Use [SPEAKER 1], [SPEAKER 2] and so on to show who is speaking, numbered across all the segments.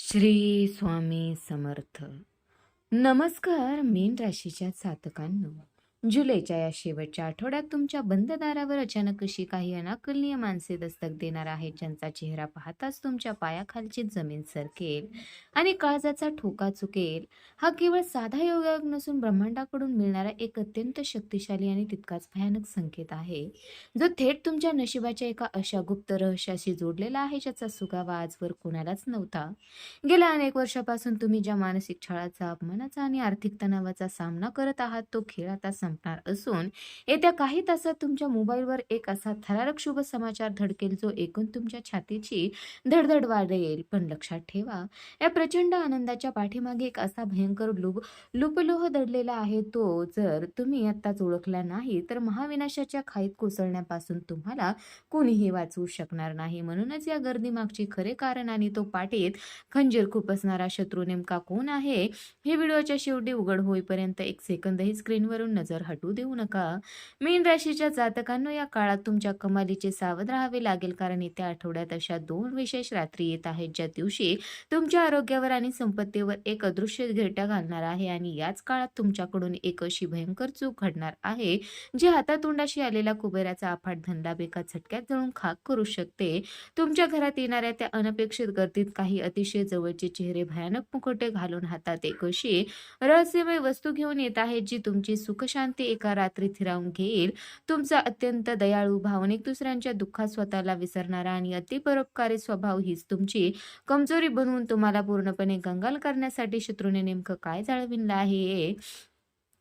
[SPEAKER 1] श्री स्वामी समर्थ. नमस्कार मीन राशीच्या जातकांनो, जुलैच्या या शेवटच्या आठवड्यात तुमच्या बंद दारावर अचानक अशी काही अनाकलनीय माणसे दस्तक देणार आहेत, ज्यांचा चेहरा पाहताच तुमच्या पायाखालची जमीन सरकेल आणि काळजाचा ठोका चुकेल. हा केवळ साधा योगायोग नसून ब्रह्मांडाकडून मिळणारा एक अत्यंत शक्तिशाली आणि तितकाच भयानक संकेत आहे, जो थेट तुमच्या नशिबाच्या एका अशा गुप्त रहस्याशी जोडलेला आहे, ज्याचा सुगावा आजवर कोणालाच नव्हता. गेल्या अनेक वर्षापासून तुम्ही ज्या मानसिक छळाचा, अपमानाचा आणि आर्थिक तणावाचा सामना करत आहात, तो खेळ आता संपणार असून येत्या काही तासात तुमच्या मोबाईलवर एक असा थरारक शुभ समाचार धडकेल, जो ऐकून तुमच्या छातीची धडधड वाढेल. पण लक्षात ठेवा, या प्रचंड आनंदाच्या पाठीमागे एक असा भयंकर लुपलोह दडलेला आहे. तो जर तुम्ही आत्ताच ओळखला नाही, तर महाविनाशाच्या खाईत कोसळण्यापासून तुम्हाला कोणीही वाचवू शकणार नाही. म्हणूनच या गर्दीमागचे खरे कारण आणि तो पाठीत खंजीर खुपसणारा शत्रू नेमका कोण आहे, हे व्हिडिओच्या शेवटी उघड होईपर्यंत एक सेकंदही स्क्रीनवरून नजर हटू देऊ नका. मीन राशीच्या जातकांनो, या काळात तुमच्या कमालीचे सावध राहावे लागेल, कारण येत्या आठवड्यात अशा 2 विशेष रात्री येत आहेत, ज्या दिवशी तुमच्या आरोग्यावर आणि संपत्तीवर एक अदृश्य घेरट्या घालणार आहे. आणि याच काळात तुमच्याकडून एक अशी भयंकर चूक घडणार आहे, जी हातातोंडाशी आलेला कुबेराचा अफाट धनलाभ एका झटक्यात जळून खाक करू शकते. तुमच्या घरात येणाऱ्या त्या अनपेक्षित गर्दीत काही अतिशय जवळचे चेहरे भयानक मुखवटे घालून हातात एक अशी रहस्यमय वस्तू घेऊन येत आहेत, जी तुमची सुखशांती एका रात्रीत हिरावून घेईल. तुमचा अत्यंत दयाळू, भावनिक, दुसऱ्यांच्या दुःखात स्वतःला विसरणारा आणि अतिपरोपकारी स्वभाव हीच तुमची कमजोरी बनवून तुम्हाला पूर्णपणे कंगाल करण्यासाठी शत्रूने नेमकं काय जाळविलं आहे.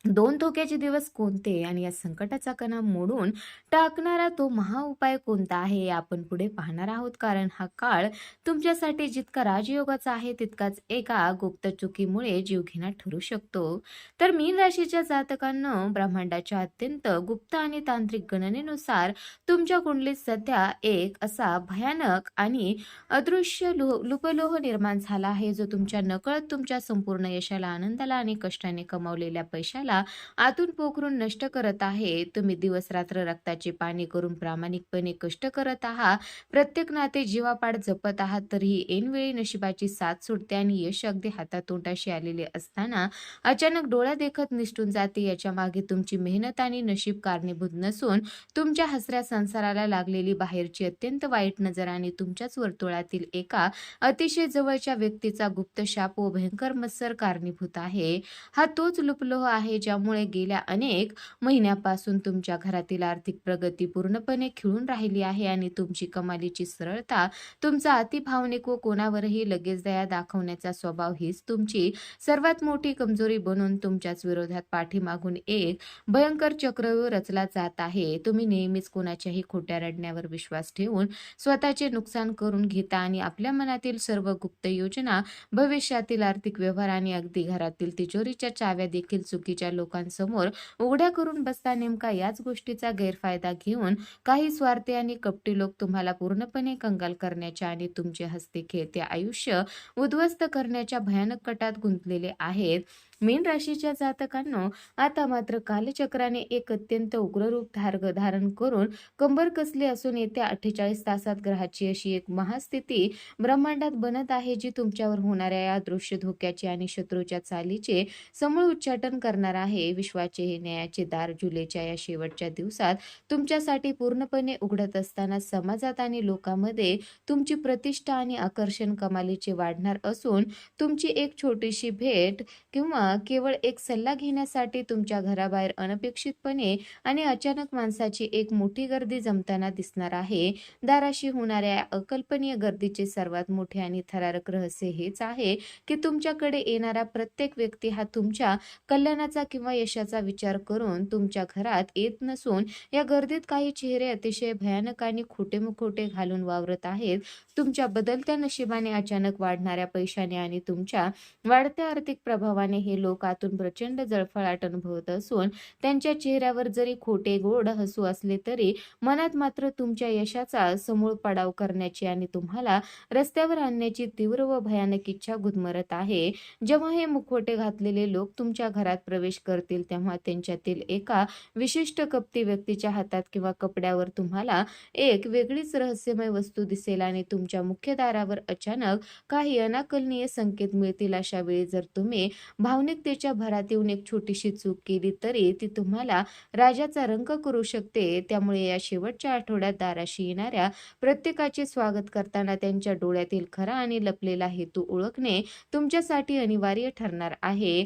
[SPEAKER 1] 2 धोक्याचे दिवस कोणते आणि या संकटाचा कणा मोडून टाकणारा तो महाउपाय कोणता आहे, हे आपण पुढे पाहणार आहोत. कारण हा काळ तुमच्यासाठी जितका राजयोगाचा आहे, तितकाच एका गुप्त चुकीमुळे जीवघेणा ठरू शकतो. तर मीन राशीच्या जातकांना, ब्रह्मांडाच्या अत्यंत गुप्त आणि तांत्रिक गणनेनुसार तुमच्या कुंडलीत सध्या एक असा भयानक आणि अदृश्य लुपलोह निर्माण झाला आहे, जो तुमच्या नकळत तुमच्या संपूर्ण यशाला, आनंदाला आणि कष्टाने कमावलेल्या पैशाला आतून पोखरून नष्ट करत आहे. तुम्ही दिवस रात्र रक्ताचे पाणी करून प्रामाणिकपणे कष्ट करत आहात, प्रत्येक नाते जीवापाड जपत आहात, तरीही ऐनवेळी नशिबाची साथ सुटते आणि यश अगदी हातातोंडाशी आलेले असताना अचानक डोळ्यादेखत निसटून जाते. याच्या मागे तुमची मेहनत आणि नशीब कारणीभूत नसून तुमच्या हसऱ्या संसाराला लागलेली बाहेरची अत्यंत वाईट नजर आणि तुमच्याच वर्तुळातील एका अतिशय जवळच्या व्यक्तीचा गुप्त शाप व भयंकर मत्सर कारणीभूत आहे. हा तोच लुपलोह आहे, ज्यामुळे गेल्या अनेक महिन्यापासून तुमच्या घरातील आर्थिक प्रगती पूर्णपणे खिळून राहिली आहे आणि तुमची कमालीची सरळता, तुमचा अतिभावनिक व कोणावरही लगेच दया दाखवण्याचा स्वभाव हीच तुमची सर्वात मोठी कमजोरी बनून तुमच्याच विरोधात पाठीमागून एक भयंकर चक्रव्यूह रचला जात आहे. तुम्ही नेहमीच कोणाच्याही खोट्या रडण्यावर विश्वास ठेवून स्वतःचे नुकसान करून घेता आणि आपल्या मनातील सर्व गुप्त योजना, भविष्यातील आर्थिक व्यवहार आणि अगदी घरातील तिजोरीच्या चाव्या देखील चुकीच्या लोकांसमोर उघड्या करून बसता. नेमका याच गोष्टीचा गैरफायदा घेऊन काही स्वार्थी आणि कपटी लोक तुम्हाला पूर्णपणे कंगाल करण्याच्या आणि तुमचे हसते खेळते आयुष्य उद्ध्वस्त करण्याच्या भयानक कटात गुंतलेले आहेत. मीन राशीच्या जातकांनो, आता मात्र कालचक्राने एक अत्यंत उग्र रूप धारण करून कंबर कसली असून येत्या 48 तासात ग्रहाची अशी एक महास्थिती ब्रह्मांडात बनत आहे, जी तुमच्यावर होणाऱ्या या दृश्य धोक्याचे आणि शत्रूच्या चालीचे समूळ उच्चाटन करणार आहे. विश्वाचे हे न्यायाचे दार जुलैच्या या शेवटच्या दिवसात तुमच्यासाठी पूर्णपणे उघडत असताना समाजात आणि लोकांमध्ये तुमची प्रतिष्ठा आणि आकर्षण कमालीचे वाढणार असून तुमची एक छोटीशी भेट किंवा केवळ एक सल्ला घेण्यासाठी तुमच्या घराबाहेर अनपेक्षितपणे आणि अचानक माणसाची एक मोठी गर्दी जमताना दिसणार आहे. दाराशी होणाऱ्या अकल्पनीय गर्दीचे सर्वात मोठे आणि थरारक रहस्य हेच आहे की तुमच्याकडे येणारा प्रत्येक व्यक्ती हा तुमच्या कल्याणाचा किंवा यशाचा विचार करून तुमच्या घरात येत नसून या गर्दीत काही चेहरे अतिशय भयानक आणि खोटे मुखवटे घालून वावरत आहेत. तुमच्या बदलत्या नशिबाने, अचानक वाढणाऱ्या पैशाने आणि तुमच्या वाढत्या आर्थिक प्रभावाने हे हे लोक आतून प्रचंड जळफळाट अनुभवत असून त्यांच्या चेहऱ्यावर जरी खोटे गोड हसू असले तरी मनात मात्र तुमच्या यशाचा समूळ पाडाव करण्याची आणि तुम्हाला रस्त्यावर आणण्याची तीव्र व भयानक इच्छा गुदमरत आहे. जेव्हा हे मुखवटे घातलेले लोक तुमच्या घरात प्रवेश करतील तेव्हा त्यांच्यातील एका विशिष्ट कपटी व्यक्तीच्या हातात किंवा कपड्यावर तुम्हाला एक वेगळीच रहस्यमय वस्तू दिसेल आणि तुमच्या मुख्य दारावर अचानक काही अनाकलनीय संकेत मिळतील. अशा वेळी जर तुम्ही भावनिकतेच्या भरात येऊन एक छोटीशी चूक केली तरी ती तुम्हाला राजाचा रंग करू शकते. त्यामुळे या शेवटच्या आठवड्यात दाराशी येणाऱ्या प्रत्येकाचे स्वागत करताना त्यांच्या डोळ्यातील खरा आणि लपलेला हेतू ओळखणे तुमच्यासाठी अनिवार्य ठरणार आहे.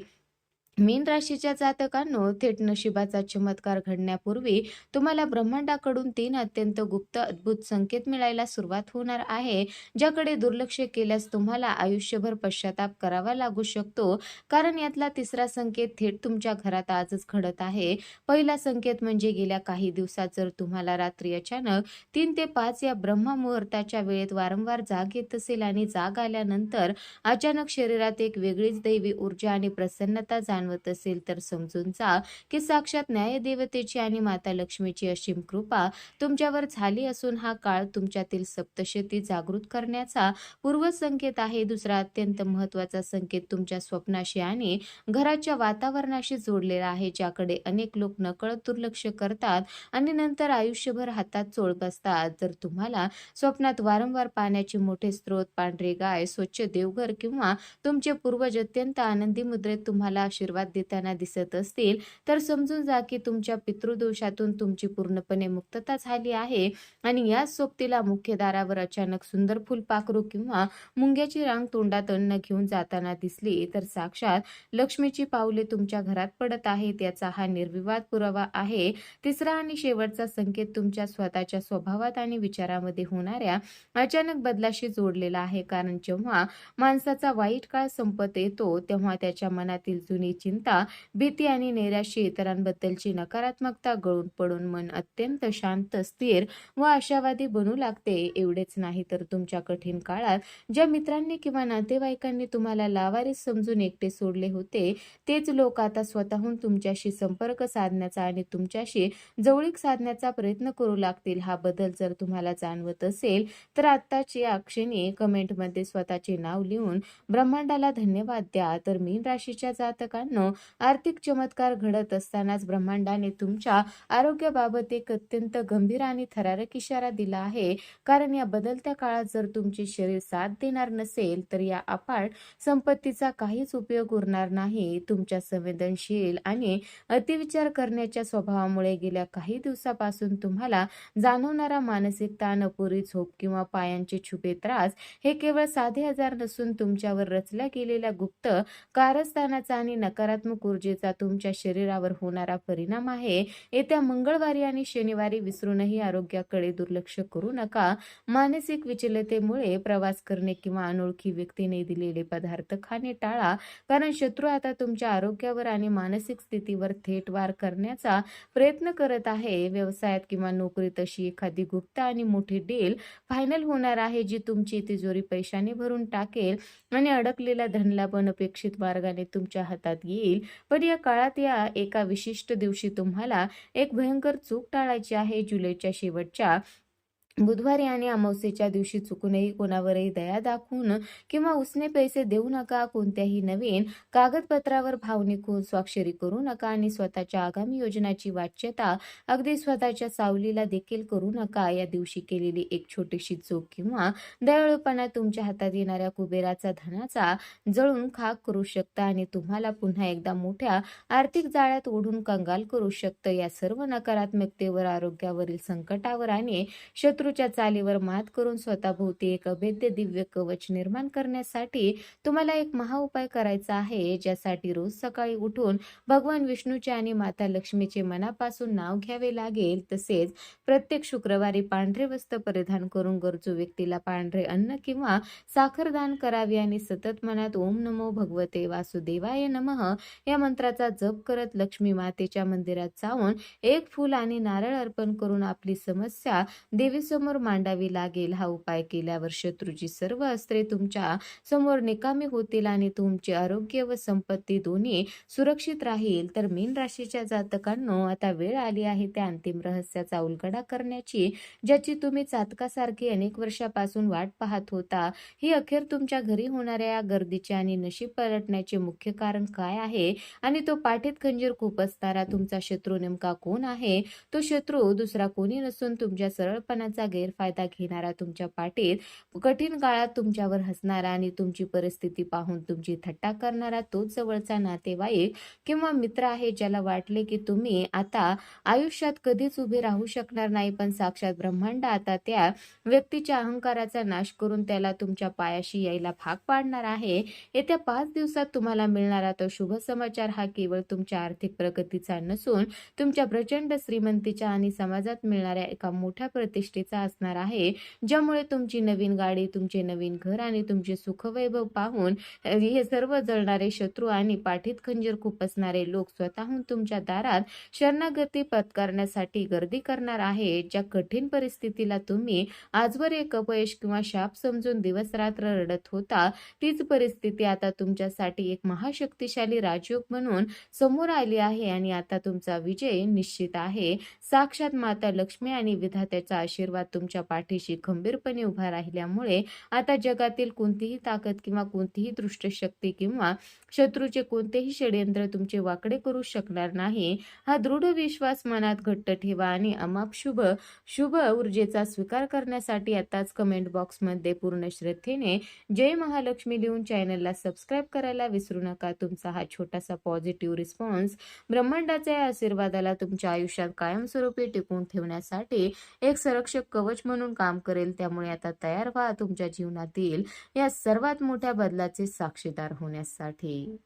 [SPEAKER 1] मीन राशीच्या जातकांनो, थेट नशिबाचा चमत्कार घडण्यापूर्वी तुम्हाला ब्रह्मांडाकडून 3 अत्यंत गुप्त अद्भुत संकेत मिळायला सुरुवात होणार आहे, ज्याकडे दुर्लक्ष केल्यास तुम्हाला आयुष्यभर पश्चाताप करावा लागू शकतो. कारण यातला तिसरा संकेत थेट तुमच्या घरात आजच घडत आहे. पहिला संकेत म्हणजे गेल्या काही दिवसात जर तुम्हाला रात्री अचानक 3 ते 5 या ब्रह्ममुहूर्ताच्या वेळेत वारंवार जाग येत असेल आणि जाग आल्यानंतर अचानक शरीरात एक वेगळीच दैवी ऊर्जा आणि प्रसन्नता जाणवत असेल तर समजून जा की साक्षात न्यायदेवतेची आणि माता लक्ष्मीची असीम कृपा तुमच्यावर झाली असून हा काळ तुमच्यातील सप्तशती जागृत करण्याचा पूर्वसंकेत आहे. दुसरा अत्यंत महत्त्वाचा संकेत तुमच्या स्वप्नाशी आणि घराच्या वातावरणाशी जोडलेला आहे, ज्याकडे अनेक लोक नकळत दुर्लक्ष करतात आणि नंतर आयुष्यभर हातात चोळ बसतात. जर तुम्हाला स्वप्नात वारंवार पाण्याचे मोठे स्रोत, पांढरी गाय, स्वच्छ देवघर किंवा तुमचे पूर्वज अत्यंत आनंदी मुद्रेत तुम्हाला आशीर्वाद देताना दिसत असतील तर समजून जा की तुमच्या पितृदोषातून तुमची पूर्णपणे मुक्तता झाली आहे. आणि या सोबतीला मुख्य दारावर अचानक सुंदर फुलपाखरू किंवा मुंग्याची रांग तोंडात अन्न घेऊन जाताना दिसली तर साक्षात लक्ष्मीची पावले तुमच्या घरात पडत आहेत याचा हा निर्विवाद पुरावा आहे. तिसरा आणि शेवटचा संकेत तुमच्या स्वतःच्या स्वभावात आणि विचारामध्ये होणाऱ्या अचानक बदलाशी जोडलेला आहे. कारण जेव्हा माणसाचा वाईट काळ संपत येतो तेव्हा त्याच्या मनातील जुनी चिंता, भीती आणि नैराश्य, इतरांबद्दलची नकारात्मकता गळून पडून मन अत्यंत शांत, स्थिर व आशावादी बनू लागते. एवढेच नाही तर तुमच्या कठीण काळात ज्या मित्रांनी किंवा नातेवाईकांनी तुम्हाला लावारीस समजून एकटे सोडले होते तेच लोक आता स्वतःहून तुमच्याशी संपर्क साधण्याचा आणि तुमच्याशी जवळीक साधण्याचा प्रयत्न करू लागतील. हा बदल जर तुम्हाला जाणवत असेल तर आत्ताच या क्षणी कमेंटमध्ये स्वतःचे नाव लिहून ब्रह्मांडाला धन्यवाद द्या. तर मीन राशीच्या जातकांनो, आर्थिक चमत्कार घडत असतानाच ब्रह्मांडाने तुमच्या आरोग्याबाबत एक अत्यंत गंभीर आणि थरारक इशारा दिला आहे. कारण या बदलत्या काळात जर तुमचे शरीर साथ देणार नसेल तर या अफाट संपत्तीचा काहीच उपयोग उरणार नाही. तुमच्या संवेदनशील आणि अतिविचार करण्याच्या स्वभावामुळे गेल्या काही दिवसापासून तुम्हाला जाणवणारा मानसिक ताण, अपुरी झोप किंवा पायांचे छुपे त्रास हे केवळ साधे आजार नसून तुमच्यावर रचल्या गेलेल्या गुप्त कारस्थानाचा आणि नकारात्मक ऊर्जेचा तुमच्या शरीरावर होणारा परिणाम आहे. येत्या मंगळवारी आणि शनिवारी विसरूनही आरोग्याकडे दुर्लक्ष करू नका. मानसिक विचलतेमुळे प्रवास करणे किंवा अनोळखी व्यक्तीने दिलेले पदार्थ खाणे टाळा. कारण शत्रू आता तुमच्या आरोग्यावर आणि मानसिक स्थितीवर थेट वार करण्याचा प्रयत्न करत आहे. व्यवसायात किंवा नोकरीत अशी एखादी गुप्त आणि मोठी डील फायनल होणार आहे जी तुमची तिजोरी पैशाने भरून टाकेल आणि अडकलेला धनलाभ अनपेक्षित मार्गाने तुमच्या हातात येईल. पण या काळात या एका विशिष्ट दिवशी तुम्हाला एक भयंकर चूक टाळायची आहे. जुलैच्या शेवटच्या बुधवारी आणि अमावस्येच्या दिवशी चुकूनही कोणावरही दया दाखवून किंवा उसने पैसे देऊ नका. कोणत्याही नवीन कागदपत्रावर भावनिक होऊन स्वाक्षरी करू नका आणि स्वतःच्या आगामी योजनाची वाच्यता अगदी स्वतःच्या सावलीला देखील करू नका. या दिवशी केलेली एक छोटीशी चूक किंवा दयाळूपणा तुमच्या हातात येणाऱ्या कुबेराचा धनाचा जळून खाक करू शकता आणि तुम्हाला पुन्हा एकदा मोठ्या आर्थिक जाळ्यात ओढून कंगाल करू शकतं. या सर्व नकारात्मकतेवर, आरोग्यावरील संकटावर आणि शत्रूच्या चालीवर मात करून स्वतःभोवती एक अभेद्य दिव्य कवच निर्माण करण्यासाठी तुम्हाला एक महाउपाय करायचा आहे, ज्यासाठी रोज सकाळी उठून भगवान विष्णूचे आणि माता लक्ष्मीचे मनापासून नाव घ्यावे लागेल. तसेच प्रत्येक शुक्रवारी पांढरे वस्त्र परिधान करून गरजू व्यक्तीला पांढरे अन्न किंवा साखर दान करावे आणि सतत मनात ओम नमो भगवते वासुदेवाय नमः या मंत्राचा जप करत लक्ष्मी मातेच्या मंदिरात जाऊन एक फूल आणि नारळ अर्पण करून आपली समस्या देवी शत्रूसमोर मांडावी लागेल. हा उपाय केल्यावर शत्रूची सर्व अस्त्रे तुमच्या समोर निकामी होतील आणि तुमचे आरोग्य व संपत्ती दोन्ही सुरक्षित राहील. तर मीन राशीच्या जातकांनो, आता वेळ आली आहे त्या अंतिम रहस्याचा उलगडा करण्याची, ज्याची तुम्ही चातकासारखी अनेक वर्षापासून वाट पाहत होता. ही अखेर तुमच्या घरी होणाऱ्या या गर्दीचे आणि नशीब पलटण्याचे मुख्य कारण काय आहे आणि तो पाठीत खंजीर खुपसणारा तुमचा शत्रू नेमका कोण आहे? तो शत्रू दुसरा कोणी नसून तुमच्या सरळपणाचा गैरफायदा घेणारा, तुमच्या पाठीत कठीण काळात तुमच्यावर हसणारा आणि तुमची परिस्थिती पाहून तुमची थट्टा करणारा तोच जवळचा नातेवाईक किंवा मित्र आहे, ज्याला वाटले की तुम्ही आता आयुष्यात कधीच उभे राहू शकणार नाही. पण साक्षात ब्रह्मांड आता त्या व्यक्तीच्या अहंकाराचा नाश करून त्याला तुमच्या पायाशी यायला भाग पाडणार आहे. येत्या 5 दिवसात तुम्हाला मिळणारा तो शुभ समाचार हा केवळ तुमच्या आर्थिक प्रगतीचा नसून तुमच्या प्रचंड श्रीमंतीच्या आणि समाजात मिळणाऱ्या एका मोठ्या प्रतिष्ठेचा असणार आहे, ज्यामुळे तुमची नवीन गाडी, तुमचे नवीन घर आणि तुमचे सुखवैभव पाहून हे सर्व जळणारे शत्रू आणि पाठीत खंजीर खुपसणारे लोक स्वतःहून तुमच्या दारात शरणागती पत्करण्यासाठी गर्दी करणार आहे. ज्या कठीण परिस्थितीला तुम्ही आजवर एक अपयश किंवा शाप समजून दिवस रात्र रडत होता, तीच परिस्थिती आता तुमच्यासाठी एक महाशक्तिशाली राजयोग म्हणून समोर आली आहे आणि आता तुमचा विजय निश्चित आहे. साक्षात माता लक्ष्मी आणि विधात्याचा आशीर्वाद तुमच्या पाठीशी खंबीरपणे उभा राहिल्यामुळे आता जगातील कोणतीही ताकद किंवा कोणतीही दृष्ट शक्ती किंवा शत्रूचे कोणतेही षडयंत्र तुमचे वाकडे करू शकणार नाही. हा दृढ विश्वास मनात घट्ट ठेवा आणि अमाप शुभ शुभ ऊर्जेचा स्वीकार करण्यासाठी आताच कमेंट बॉक्समध्ये पूर्ण श्रद्धेने जय महालक्ष्मी लिहून चॅनलला सबस्क्राईब करायला विसरू नका. तुमचा हा छोटासा पॉझिटिव्ह रिस्पॉन्स ब्रह्मांडाच्या या आशीर्वादाला तुमच्या आयुष्यात कायमस्वरूपी टिकवून ठेवण्यासाठी एक संरक्षक कवच म्हणून काम करेल. त्यामुळे आता तयार व्हा तुमच्या जीवनातील या सर्वात मोठ्या बदलाचे साक्षीदार होण्यासाठी.